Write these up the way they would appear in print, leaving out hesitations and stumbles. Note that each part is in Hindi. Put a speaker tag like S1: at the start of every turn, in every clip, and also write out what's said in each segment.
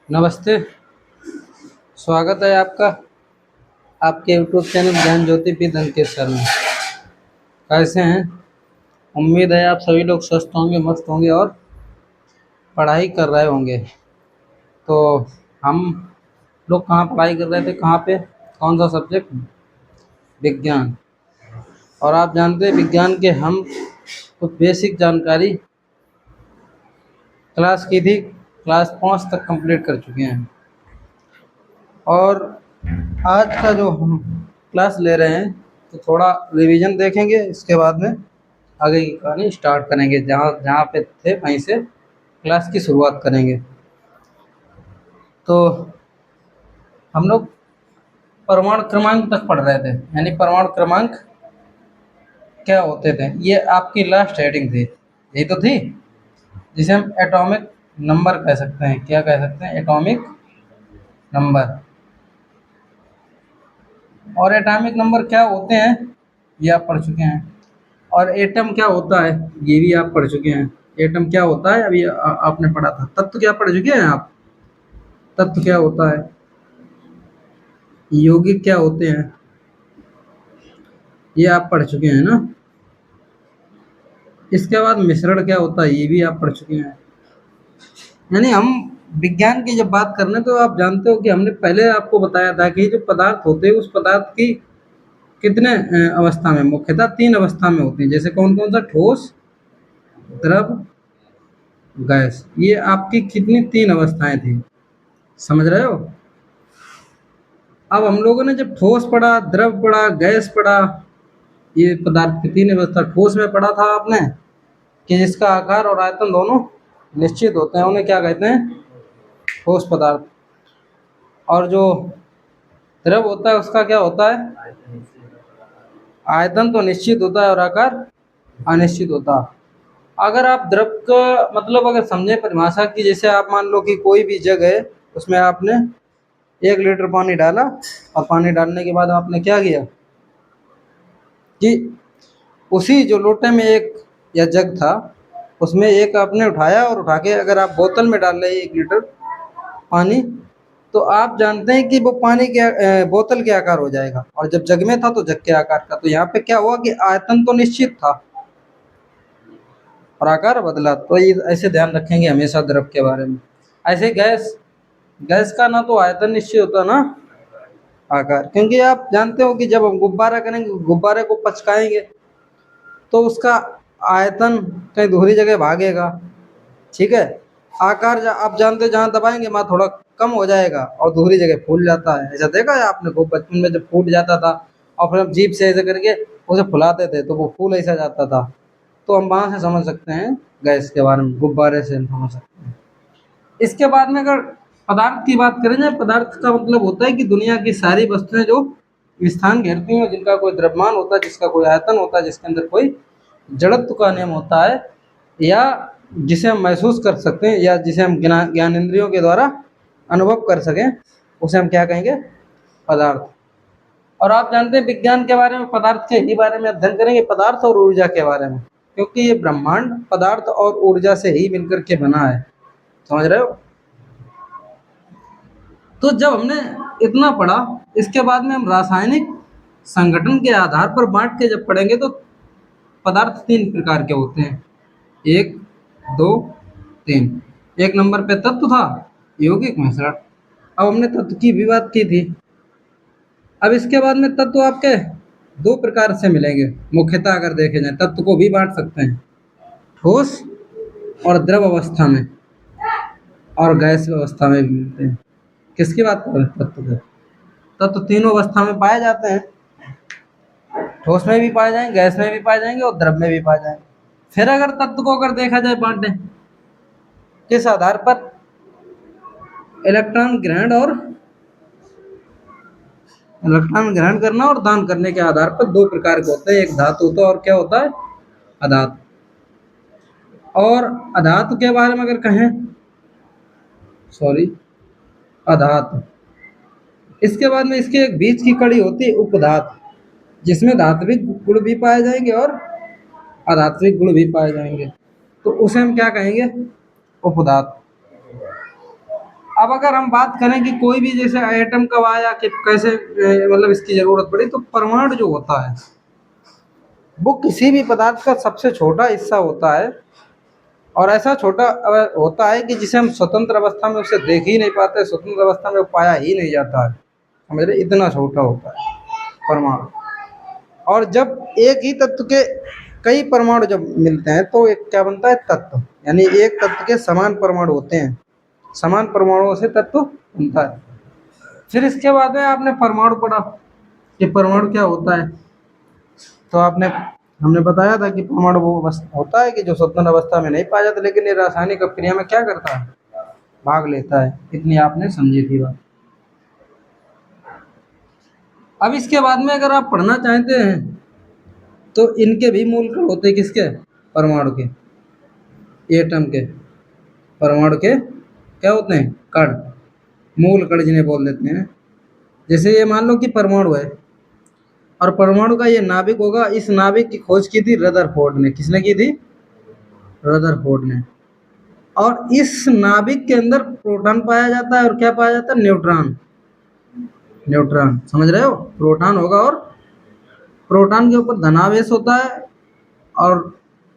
S1: नमस्ते। स्वागत है आपका आपके यूट्यूब चैनल ज्ञान ज्योति पी दंकेश्वर में। कैसे हैं? उम्मीद है आप सभी लोग स्वस्थ होंगे, मस्त होंगे और पढ़ाई कर रहे होंगे। तो हम लोग कहाँ पढ़ाई कर रहे थे, कहाँ पे, कौन सा सब्जेक्ट? विज्ञान। और आप जानते हैं विज्ञान के हम कुछ बेसिक जानकारी क्लास की थी, क्लास 5 तक कंप्लीट कर चुके हैं। और आज का जो हम क्लास ले रहे हैं तो थोड़ा रिवीजन देखेंगे, इसके बाद में आगे की कहानी स्टार्ट करेंगे। जहाँ जहाँ पे थे वहीं से क्लास की शुरुआत करेंगे। तो हम लोग परमाणु क्रमांक तक पढ़ रहे थे, यानी परमाणु क्रमांक क्या होते थे। ये आपकी लास्ट हेडिंग थी, यही तो थी, जिसे हम एटॉमिक नंबर कह सकते हैं। क्या कह सकते हैं? Atomic number. और एटॉमिक नंबर क्या होते हैं ये आप पढ़ चुके हैं। और एटम क्या होता है ये भी आप पढ़ चुके हैं। एटम क्या होता है अभी आपने पढ़ा था। तत्व क्या पढ़ चुके हैं आप? तत्व क्या होता है, यौगिक क्या होते हैं, ये आप पढ़ चुके हैं ना। इसके बाद मिश्रण क्या होता है ये भी आप पढ़ चुके हैं। यानी हम विज्ञान की जब बात कर रहे हैं तो आप जानते हो कि हमने पहले आपको बताया था कि जो पदार्थ होते हैं उस पदार्थ की कितने अवस्था में, मुख्यतः 3 अवस्था में होते हैं। जैसे कौन कौन सा? ठोस, द्रव, गैस। ये आपकी कितनी 3 अवस्थाएं थी, समझ रहे हो? अब हम लोगों ने जब ठोस पढ़ा, द्रव पढ़ा, गैस पढ़ा, ये पदार्थ की 3 अवस्था। ठोस में पढ़ा था आपने कि जिसका आकार और आयतन दोनों निश्चित होते हैं, उन्हें क्या कहते हैं? ठोस पदार्थ। और जो द्रव होता है उसका क्या होता है? आयतन तो निश्चित होता है और आकार अनिश्चित होता है। अगर आप द्रव का मतलब अगर समझे परिभाषा की, जैसे आप मान लो कि कोई भी जग है, उसमें आपने 1 लीटर पानी डाला और पानी डालने के बाद आपने क्या किया कि उसी जो लोटे में एक या जग था उसमें एक आपने उठाया और उठा के अगर आप बोतल में डाल रहे हैं 1 लीटर पानी, तो आप जानते हैं कि वो पानी के बोतल के आकार हो जाएगा, और जब जग में था तो जग के आकार का। तो यहाँ पे क्या हुआ कि आयतन तो निश्चित था और आकार बदला। तो ये ऐसे ध्यान रखेंगे हमेशा द्रव के बारे में। ऐसे गैस, गैस का ना तो आयतन निश्चित होता ना आकार, क्योंकि आप जानते हो कि जब हम गुब्बारा करेंगे, गुब्बारे को पचकाएंगे तो उसका आयतन कहीं दूसरी जगह भागेगा, ठीक है। आकार आप जानते हो जहाँ दबाएंगे वहाँ थोड़ा कम हो जाएगा और दूसरी जगह फूल जाता है। ऐसा देखा है आपने खूब बचपन में, जब फूट जाता था और फिर हम जीभ से ऐसे करके उसे फुलाते थे तो वो फूल ऐसा जाता था। तो हम वहाँ से समझ सकते हैं गैस के बारे में, गुब्बारे से हम समझ सकते हैं। इसके बाद में अगर पदार्थ की बात करें जाए, पदार्थ का मतलब होता है कि दुनिया की सारी वस्तुएं जो स्थान घेरती हैं, जिनका कोई द्रव्यमान होता है, जिसका कोई आयतन होता है, जिसके अंदर कोई जड़त्व का नियम होता है, या जिसे हम महसूस कर सकते हैं, या जिसे हम ज्ञानेंद्रियों के द्वारा अनुभव कर सकें, उसे हम क्या कहेंगे? पदार्थ। और आप जानते हैं विज्ञान के बारे में, पदार्थ के ही बारे में अध्ययन करेंगे, पदार्थ और ऊर्जा के बारे में, क्योंकि ये ब्रह्मांड पदार्थ और ऊर्जा से ही मिलकर के बना है। समझ रहे हो? तो जब हमने इतना पढ़ा, इसके बाद में हम रासायनिक संगठन के आधार पर बांट के जब पढ़ेंगे तो पदार्थ 3 प्रकार के होते हैं। 1, 2, 3। 1 नंबर पे तत्व था, यौगिक, मिश्रण। अब हमने तत्व की भी बात की थी। अब इसके बाद में तत्व आपके 2 प्रकार से मिलेंगे मुख्यतः, अगर देखे जाए तत्व को भी बांट सकते हैं, ठोस और द्रव अवस्था में, और गैस अवस्था में भी मिलते हैं। किसकी बात कर रहे हैं? तत्व के। तत्व तीनों अवस्था में पाए जाते हैं, ठोस में भी पाए जाएंगे, गैस में भी पाए जाएंगे और द्रव में भी पाए जाएंगे। फिर अगर तत्व को अगर देखा जाए बांटे किस आधार पर? इलेक्ट्रॉन ग्रहण और इलेक्ट्रॉन ग्रहण करना और दान करने के आधार पर 2 प्रकार के होते हैं। एक धातु होता है और क्या होता है? अधातु। और अधातु के बारे में अगर कहें, सॉरी, अधातु। इसके बाद में इसके एक बीच की कड़ी होती है उपधातु, जिसमें धात्विक गुण भी पाए जाएंगे और अधात्विक गुण भी पाए जाएंगे, तो उसे हम क्या कहेंगे? उपधातु। अब अगर हम बात करें कि कोई भी जैसे एटम कब आया कि कैसे मतलब इसकी जरूरत पड़ी, तो परमाणु जो होता है वो किसी भी पदार्थ का सबसे छोटा हिस्सा होता है, और ऐसा छोटा होता है कि जिसे हम स्वतंत्र अवस्था में उसे देख ही नहीं पाते, स्वतंत्र अवस्था में वो पाया ही नहीं जाता है। समझ रहे, इतना छोटा होता है परमाणु। और जब एक ही तत्व के कई परमाणु जब मिलते हैं तो एक क्या बनता है, तत्व। यानी एक तत्व के समान परमाणु होते हैं, समान परमाणुओं से तत्व बनता है। फिर इसके बाद में आपने परमाणु पढ़ा कि परमाणु क्या होता है, तो आपने हमने बताया था कि परमाणु वो होता है कि जो स्वतंत्र अवस्था में नहीं पाया जाता, लेकिन ये रासायनिक अपक्रिया में क्या करता है, भाग लेता है। इतनी आपने समझी थी बात। अब इसके बाद में अगर आप पढ़ना चाहते हैं तो इनके भी मूल कण होते हैं, किसके, परमाणु के, एटम के। परमाणु के क्या होते हैं, कण, मूल कण जिन्हें बोल देते हैं। जैसे ये मान लो कि परमाणु है और परमाणु का ये नाभिक होगा। इस नाभिक की खोज की थी रदरफोर्ड ने। किसने की थी, रदरफोर्ड ने। और इस नाभिक के अंदर प्रोटॉन पाया जाता है और क्या पाया जाता है, न्यूट्रॉन। न्यूट्रॉन समझ रहे हो, प्रोटॉन होगा और प्रोटॉन के ऊपर धनावेश होता है और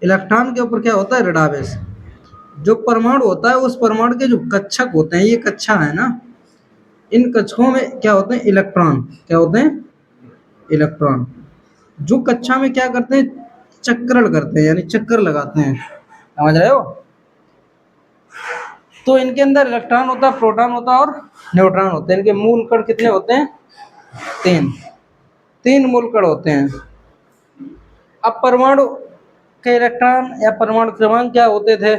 S1: इलेक्ट्रॉन के ऊपर क्या होता है, ऋणावेश। जो परमाणु होता है उस परमाणु के जो कक्षक होते हैं, ये कक्षा है ना, इन कक्षकों में क्या होते हैं, इलेक्ट्रॉन। क्या होते हैं, इलेक्ट्रॉन। जो कक्षा में क्या करते हैं, चक्रण करते हैं, यानी चक्कर लगाते हैं। समझ रहे हो। तो इनके अंदर इलेक्ट्रॉन होता है, प्रोटॉन होता है और न्यूट्रॉन होते हैं। इनके मूल कण कितने होते हैं, तीन। तीन मूल कण होते हैं। अब परमाणु के इलेक्ट्रॉन या परमाणु क्रमांक क्या होते थे,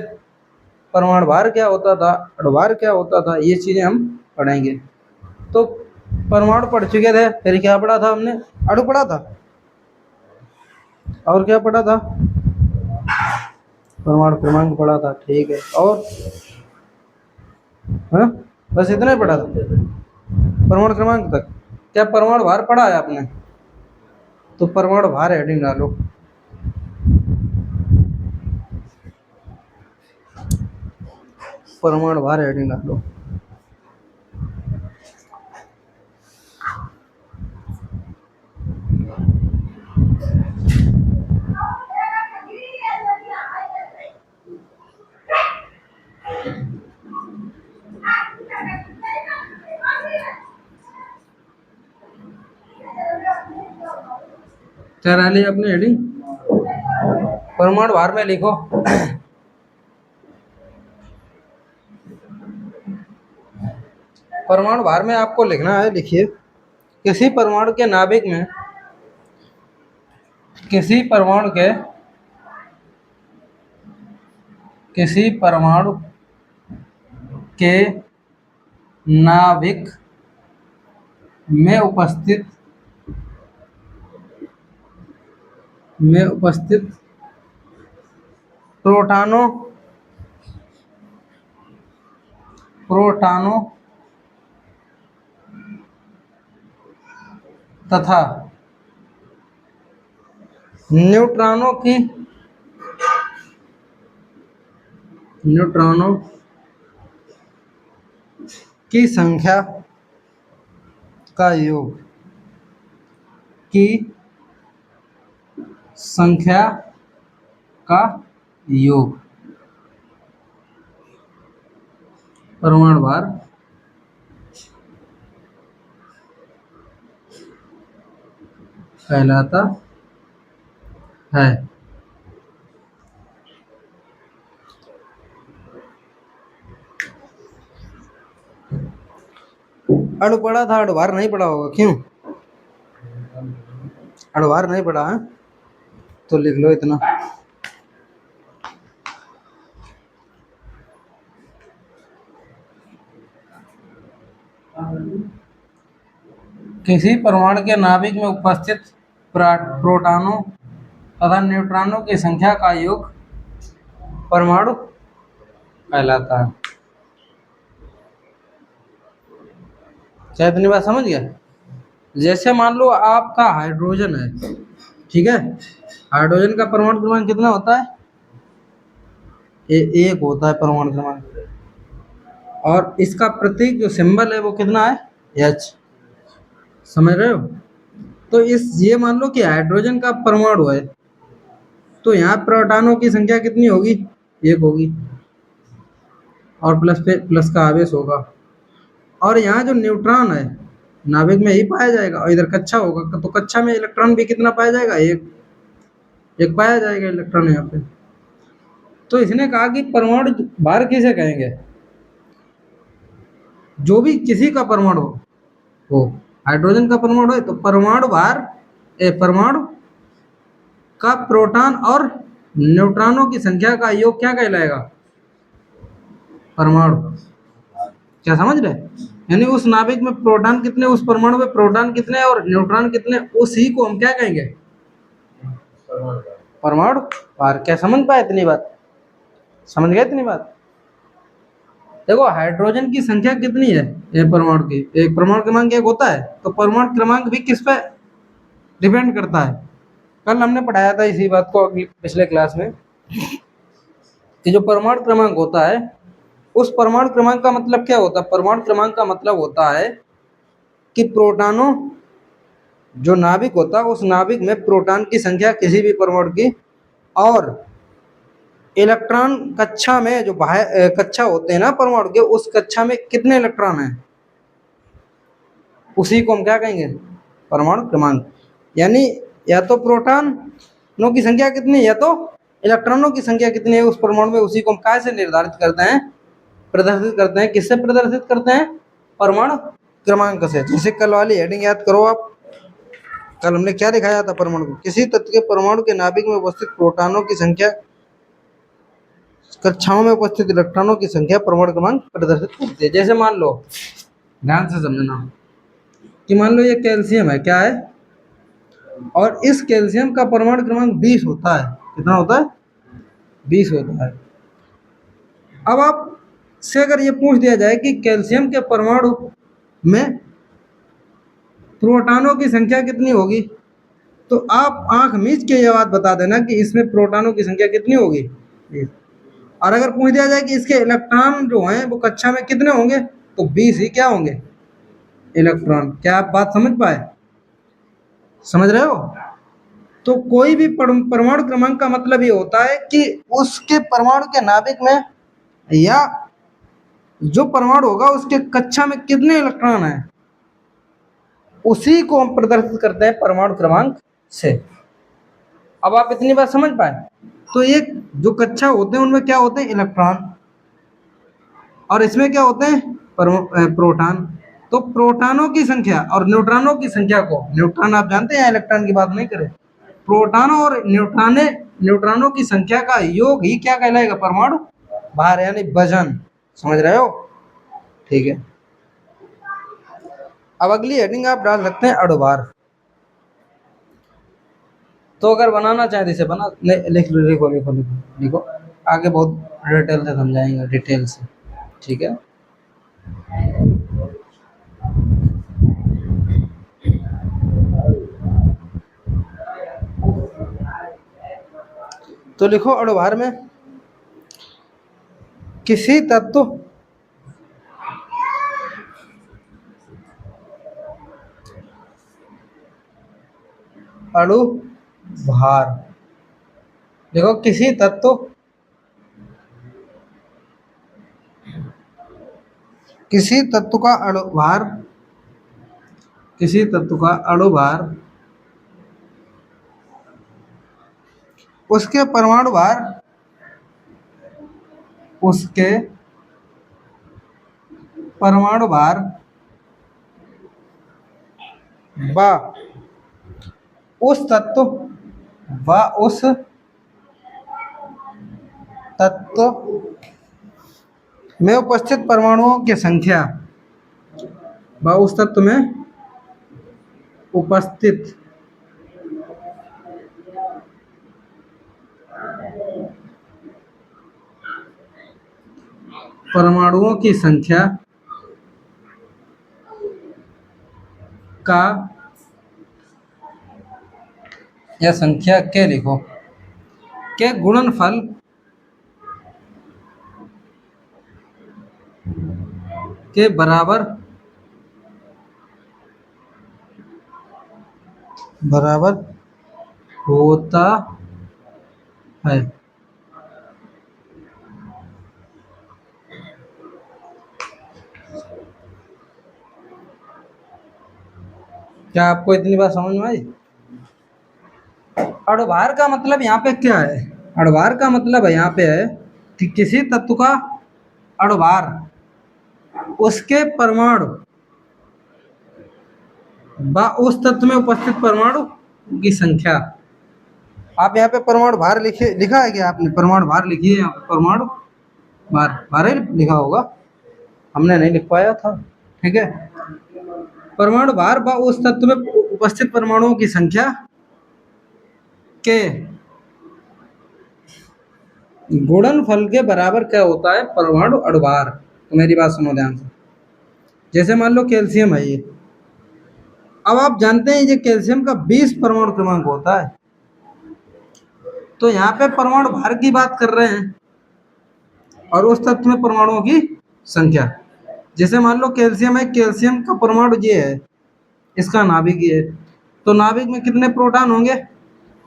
S1: परमाणु भार क्या होता था, अणुभार क्या होता था, ये चीजें हम पढ़ेंगे। तो परमाणु पढ़ चुके थे, फिर क्या पढ़ा था हमने, अणु पढ़ा था और क्या पढ़ा था, परमाणु क्रमांक पढ़ा था। ठीक है, और हाँ, बस इतना ही पढ़ा था, परमाणु क्रमांक तक। क्या परमाणु भार पढ़ा है आपने, तो परमाणु भार हेडिंग डालो। परमाणु भार हेडिंग डालो। क्या डाली आपने हेडिंग, परमाणु भार में लिखो। परमाणु भार में आपको लिखना है, लिखिए, किसी परमाणु के नाभिक में, किसी परमाणु के, किसी परमाणु के नाभिक में उपस्थित, में उपस्थित प्रोटॉनों, प्रोटॉनों तथा न्यूट्रॉनों की, न्यूट्रॉनों की संख्या का योग, की संख्या का योग परमाणु भार कहलाता है। अणु पढ़ा था, अणुभार नहीं पढ़ा होगा, क्यों, अणुभार नहीं पढ़ा है, तो लिख लो इतना। किसी परमाणु के नाभिक में उपस्थित प्रोटॉनों तथा न्यूट्रॉनों की संख्या का योग परमाणु कहलाता है। क्या इतनी बात समझ गया। जैसे मान लो आपका हाइड्रोजन है, ठीक है, हाइड्रोजन का परमाणु क्रमांक कितना होता है, एक होता है परमाणु क्रमांक। और इसका प्रतीक जो सिंबल है वो कितना है, एच। समझ रहे हो? तो इस ये मान लो कि हाइड्रोजन का परमाणु है, तो यहाँ प्रोटॉनों की संख्या कितनी होगी, एक होगी, और प्लस पे प्लस का आवेश होगा। और यहाँ जो न्यूट्रॉन है नाभिक में ही पाया जाएगा, और इधर कक्षा होगा तो कक्षा में इलेक्ट्रॉन भी कितना पाया जाएगा, एक। एक पाया जाएगा इलेक्ट्रॉन यहाँ पे। तो इसने कहा कि परमाणु भार किसे कहेंगे, जो भी किसी का परमाणु हो, हाइड्रोजन का परमाणु है तो परमाणु भार, परमाणु का प्रोटॉन और न्यूट्रॉनों की संख्या का योग क्या कहलाएगा, परमाणु। क्या समझ रहे? यानी उस नाभिक में प्रोटॉन कितने, उस परमाणु में प्रोटॉन कितने और न्यूट्रॉन कितने, उसी को हम क्या कहेंगे, परमाणु भार। क्या समझ पाए इतनी बात? समझ गए इतनी बात? देखो हाइड्रोजन की संख्या कितनी है, एक परमाणु की, एक परमाणु क्रमांक एक होता है, तो परमाणु क्रमांक भी किस पे डिपेंड करता है। कल हमने पढ़ाया था इसी बात को पिछले क्लास में, कि जो परमाणु क्रमांक होता है, उस परमाणु क्रमांक का मतलब क्या होता है, परमाणु क्रमांक का मतलब होता है कि प्रोटॉनों, जो नाभिक होता है उस नाभिक में प्रोटॉन की संख्या किसी भी परमाणु की, और इलेक्ट्रॉन कक्षा में जो बाह्य कक्षा होते हैं ना परमाणु के, उस कक्षा में कितने इलेक्ट्रॉन हैं, उसी को हम क्या कहेंगे, परमाणु क्रमांक। यानी या तो प्रोटॉनों की संख्या कितनी है या तो इलेक्ट्रॉनों की संख्या कितनी है उस परमाणु में, उसी को हम काय से निर्धारित करते हैं, प्रदर्शित करते हैं। किससे प्रदर्शित करते हैं, परमाणु क्रमांक से। जैसे कल वाली हेडिंग याद करो आप, कल हमने क्या दिखाया था, परमाणु को किसी तत्व के परमाणु के नाभिक में उपस्थित प्रोटॉनों की संख्या कक्षाओं में उपस्थित इलेक्ट्रॉनों की संख्या परमाणु क्रमांक प्रदर्शित करती है। जैसे मान लो, ध्यान से समझना, कि मान लो ये कैल्शियम है, क्या है, और इस कैल्शियम का परमाणु क्रमांक 20 होता है। कितना होता है, 20 होता है। अब आप से अगर ये पूछ दिया जाए कि कैल्शियम के परमाणु में प्रोटॉनों की संख्या कितनी होगी, तो आप आंख मीच के ये बात बता देना कि इसमें प्रोटॉनों की संख्या कितनी होगी। और अगर पूछ दिया जाए कि इसके इलेक्ट्रॉन जो हैं वो कक्षा में कितने होंगे, तो 20 ही क्या होंगे, इलेक्ट्रॉन। क्या आप बात समझ पाए? समझ रहे हो? तो कोई भी परमाणु क्रमांक का मतलब ये होता है कि उसके परमाणु के नाभिक में, या जो परमाणु होगा उसके कक्षा में कितने इलेक्ट्रॉन हैं, उसी को हम प्रदर्शित करते हैं परमाणु क्रमांक से। अब आप इतनी बात समझ पाए? तो एक जो कक्षा होते हैं उनमें क्या होते हैं, इलेक्ट्रॉन, और इसमें क्या होते हैं, प्रोटॉन। तो प्रोटॉनों की संख्या और न्यूट्रॉनों की संख्या को, न्यूट्रॉन आप जानते हैं, इलेक्ट्रॉन की बात नहीं करें, प्रोटॉनों और न्यूट्रॉनों की संख्या का योग ही क्या कहलाएगा, परमाणु भार, यानी वजन। समझ रहे हो? ठीक है। अब अगली हेडिंग आप डाल सकते हैं, अणुभार। तो अगर बनाना चाहे तो इसे बना लिख लो, लिखो लिखो लिखो लिखो, आगे बहुत डिटेल से समझाएंगे, डिटेल से। ठीक है। तो लिखो, अणुभार में किसी तत्व अणुभार, देखो किसी तत्व, किसी तत्व का अणुभार, किसी तत्व का अणुभार उसके परमाणु भार, उसके परमाणु भार व उस तत्व, व उस तत्व में उपस्थित परमाणुओं की संख्या, व उस तत्व में उपस्थित परमाणुओं की संख्या का, या संख्या के लिखो, के गुणनफल के बराबर बराबर होता है। क्या आपको इतनी बात समझ में आई? अणुभार का मतलब यहाँ पे क्या है? अणुभार का मतलब है यहाँ पे है कि किसी तत्व का अणुभार उसके परमाणु व उस तत्व में उपस्थित परमाणु की संख्या। आप यहाँ पे परमाणु भार लिखे, लिखा है क्या आपने? परमाणु भार लिखिए यहाँ पे, परमाणु भार, भार ही लिखा होगा, हमने नहीं लिख पाया था। ठीक है, परमाणु भार व उस तत्व में उपस्थित परमाणुओं की संख्या के गुणनफल के बराबर क्या होता है? परमाणु अणुभार। तो मेरी बात सुनो ध्यान से। जैसे मान लो कैल्शियम है ये, अब आप जानते हैं ये कैल्शियम का 20 परमाणु क्रमांक होता है। तो यहाँ पे परमाणु भार की बात कर रहे हैं और उस तत्व में परमाणुओं की संख्या। जैसे मान लो कैल्शियम है, कैल्शियम का परमाणु ये है, इसका नाभिक ये है, तो नाभिक में कितने प्रोटॉन होंगे?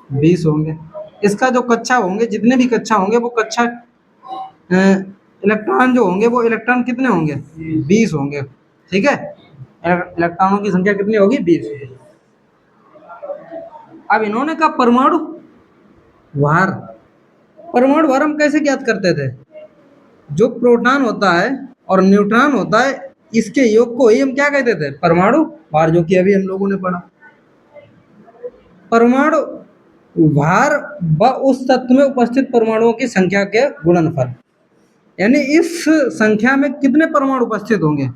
S1: 20 होंगे। इसका जो कक्षा होंगे, जितने भी कक्षा होंगे वो कक्षा इलेक्ट्रॉन जो होंगे वो इलेक्ट्रॉन कितने होंगे? 20 होंगे। ठीक है, इलेक्ट्रॉनों की संख्या कितनी होगी? 20। अब इन्होंने कहा परमाणु भार। परमाणु भार हम कैसे ज्ञात करते थे? जो प्रोटॉन होता है और न्यूट्रॉन होता है, इसके योग को ही हम क्या कहते थे? परमाणु भार, जो कि अभी हम लोगों ने पढ़ा। परमाणु भार व उस तत्व में उपस्थित परमाणुओं की संख्या के गुणनफल, यानी इस संख्या में कितने परमाणु उपस्थित होंगे?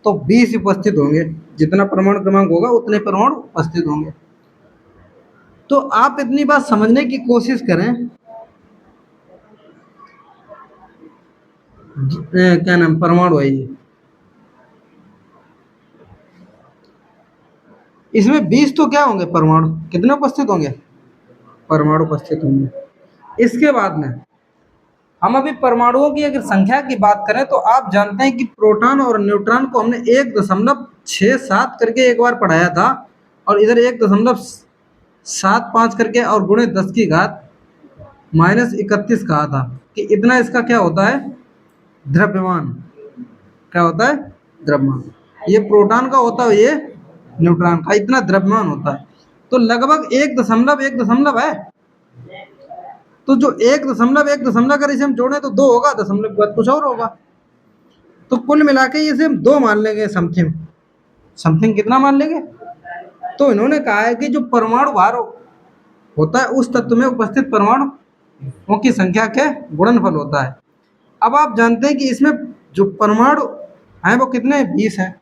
S1: तो 20 उपस्थित होंगे। जितना परमाणु क्रमांक होगा उतने परमाणु उपस्थित होंगे। तो आप इतनी बात समझने की कोशिश करें, क्या नाम परमाणु है ये, इसमें 20 तो क्या होंगे? परमाणु कितने उपस्थित होंगे? परमाणु उपस्थित होंगे। इसके बाद में हम अभी परमाणुओं की अगर संख्या की बात करें तो आप जानते हैं कि प्रोटॉन और न्यूट्रॉन को हमने 1.67 करके एक बार पढ़ाया था, और इधर 1.75 करके और गुणे 10 की घात -31 कहा था कि इतना इसका क्या होता है? द्रव्यमान। क्या होता है? द्रव्यमान। ये प्रोटॉन का होता है, ये न्यूट्रॉन का इतना द्रव्यमान होता है। तो लगभग 1.1 है। तो जो 1.1 अगर इसे हम जोड़े तो 2 होगा, दशमलव के बाद कुछ और होगा। तो कुल मिला के इसे हम 2 मान लेंगे, समथिंग समथिंग कितना मान लेंगे? तो इन्होंने कहा है कि जो परमाणु भार होता है उस तत्व में उपस्थित परमाणुओं की संख्या के गुणनफल होता है। अब आप जानते हैं कि इसमें जो परमाणु हैं वो कितने? 20 हैं।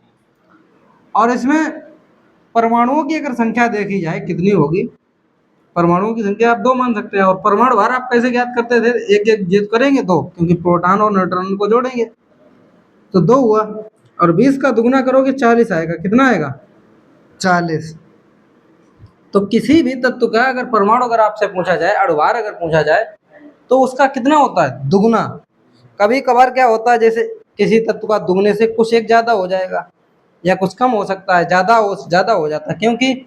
S1: और इसमें परमाणुओं की अगर संख्या देखी जाए कितनी होगी? परमाणुओं की संख्या आप 2 मान सकते हैं। और परमाणु भार आप कैसे ज्ञात करते थे? एक एक जीत करेंगे 2, क्योंकि प्रोटॉन और न्यूट्रॉन को जोड़ेंगे तो 2 हुआ, और 20 का दुगना करोगे 40 आएगा। कितना आएगा? 40। तो किसी भी तत्व का अगर परमाणु अगर आपसे पूछा जाए, अणुभार अगर पूछा जाए, तो उसका कितना होता है? दुगना। कभी कभार क्या होता है, जैसे किसी तत्व का दुगने से कुछ एक ज्यादा हो जाएगा या कुछ कम हो सकता है, ज्यादा हो जाता है, क्योंकि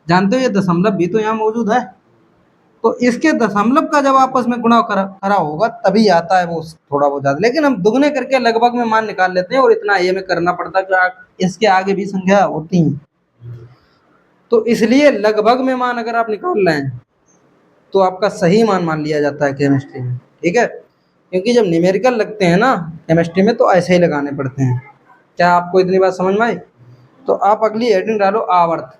S1: जानते हो ये दशमलव भी तो यहाँ मौजूद है। तो इसके दशमलव का जब आपस में गुणा करा होगा तभी आता है वो थोड़ा बहुत ज्यादा, लेकिन हम दुगने करके लगभग में मान निकाल लेते हैं, और इतना ये में करना पड़ता है कि इसके आगे भी संख्या होती है। तो इसलिए लगभग में मान अगर आप निकाल रहे हैं तो आपका सही मान लिया जाता है केमिस्ट्री में। ठीक है, क्योंकि जब न्यूमेरिकल लगते हैं ना केमिस्ट्री में तो ऐसे ही लगाने पड़ते हैं। क्या आपको इतनी बात समझ में आई? तो आप अगली हेडिंग डालो आवर्त।